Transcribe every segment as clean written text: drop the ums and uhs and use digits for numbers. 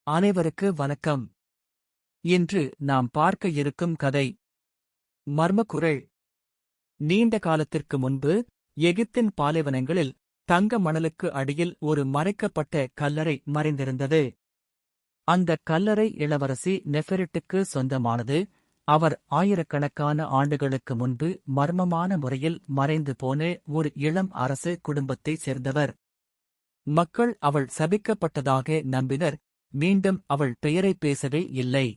அனைவருக்கு வணக்கம். இன்று நாம் பார்க்க இருக்கும் கதை மர்மக்குறள். நீண்ட காலத்திற்கு முன்பு எகிப்தின் பாலைவனங்களில் தங்க மணலுக்கு அடியில் ஒரு மறைக்கப்பட்ட கல்லறை மறைந்திருந்தது. அந்தக் கல்லறை இளவரசி நெஃபெரிட்டுக்கு சொந்தமானது. அவர் ஆயிரக்கணக்கான ஆண்டுகளுக்கு முன்பு மர்மமான முறையில் மறைந்து போன ஒரு இளம் அரசு குடும்பத்தைச் சேர்ந்தவர். மக்கள் அவள் சபிக்கப்பட்டதாக நம்பினர். மீண்டும் அவள் பெயரைப் பேசவே இல்லை.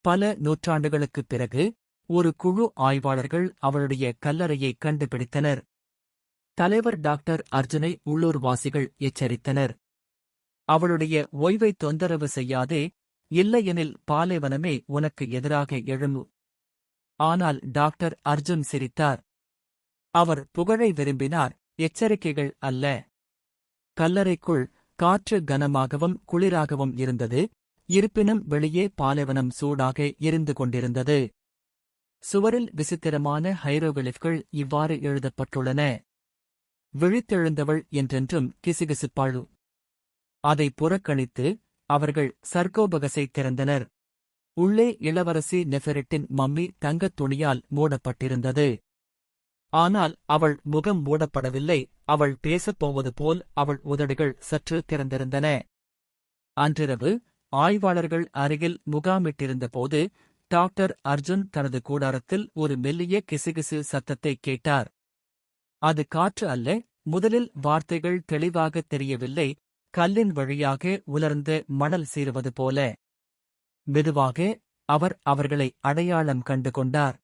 பல நூற்றாண்டுகளுக்குப் பிறகு ஒரு குழு ஆய்வாளர்கள் அவளுடைய கல்லறையை கண்டுபிடித்தனர். தலைவர் டாக்டர் அர்ஜுனை உள்ளூர்வாசிகள் எச்சரித்தனர். அவளுடைய ஓய்வை தொந்தரவு செய்யாதே, இல்லையெனில் பாலைவனமே உனக்கு எதிராக எழும். ஆனால் டாக்டர் அர்ஜுன் சிரித்தார். அவர் புகழை விரும்பினார், எச்சரிக்கைகள் அல்ல. கல்லறைக்குள் காற்று கனமாகவும் குளிராகவும் இருந்தது. இருப்பினும் வெளியே பாலைவனம் சூடாக எரிந்து கொண்டிருந்தது. சுவரில் விசித்திரமான ஹைரோகிலிஃப்கள் இவ்வாறு எழுதப்பட்டுள்ளன: விழித்தெழுந்தவள் என்றென்றும் கிசுகிசுப்பாளு. அதை புறக்கணித்து அவர்கள் சர்கோபகஸை திறந்தனர். உள்ளே இளவரசி நெஃபெரிட்டின் மம்மி தங்கத் துணியால் மூடப்பட்டிருந்தது. ஆனால் அவள் முகம் மூடப்படவில்லை. அவள் பேசப் போவது போல் அவள் உதடுகள் சற்று திறந்திருந்தன. அன்றிரவு ஆய்வாளர்கள் அருகில் முகாமிட்டிருந்தபோது டாக்டர் அர்ஜுன் தனது கூடாரத்தில் ஒரு மெல்லிய கிசுகிசு சத்தத்தைக் கேட்டார். அது காற்று அல்ல. முதலில் வார்த்தைகள் தெளிவாகத் தெரியவில்லை. கல்லின் வழியாக உலர்ந்த மணல் சீறுவது போல. மெதுவாக அவர் அவர்களை அடையாளம் கண்டு கொண்டார்.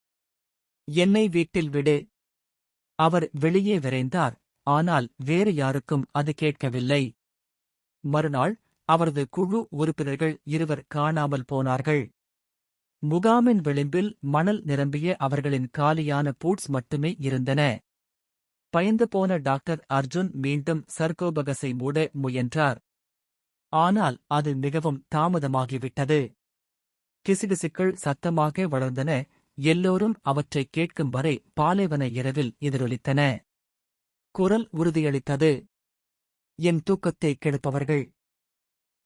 என்னை வீட்டில் விடு. அவர் வெளியே விரைந்தார். ஆனால் வேறு யாருக்கும் அது கேட்கவில்லை. மறுநாள் அவரது குழு உறுப்பினர்கள் இருவர் காணாமல் போனார்கள். முகாமின் விளிம்பில் மணல் நிரம்பிய அவர்களின் காலியான பூட்ஸ் மட்டுமே இருந்தன. பயந்து போன டாக்டர் அர்ஜுன் மீண்டும் சர்கோபகஸை மூட முயன்றார். ஆனால் அது மிகவும் தாமதமாகிவிட்டது. கிசுகிசுக்கள் சத்தமாக வளர்ந்தன. எல்லோரும் அவற்றைக் கேட்கும் வரை பாலைவன இரவில் எதிரொலித்தன. குரல் உறுதியளித்தது: என் தூக்கத்தை கெடுப்பவர்கள்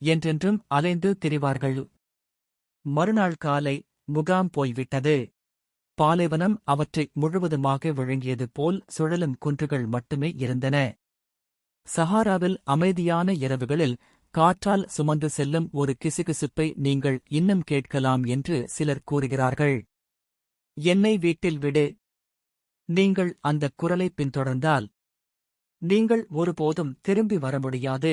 என்றென்றும் அலைந்து திரிவார்கள். மறுநாள் காலை முகாம் போய்விட்டது. பாலைவனம் அவற்றை முழுவதுமாக விழுங்கியது போல் சுழலும் குன்றுகள் மட்டுமே இருந்தன. சஹாராவில் அமைதியான இரவுகளில் காற்றால் சுமந்து செல்லும் ஒரு கிசுகிசுப்பை நீங்கள் இன்னும் கேட்கலாம் என்று சிலர் கூறுகிறார்கள். என்னை வீட்டில் விடு. நீங்கள் அந்தக் குரலைப் பின்தொடர்ந்தால் நீங்கள் ஒருபோதும் திரும்பி வர முடியாது.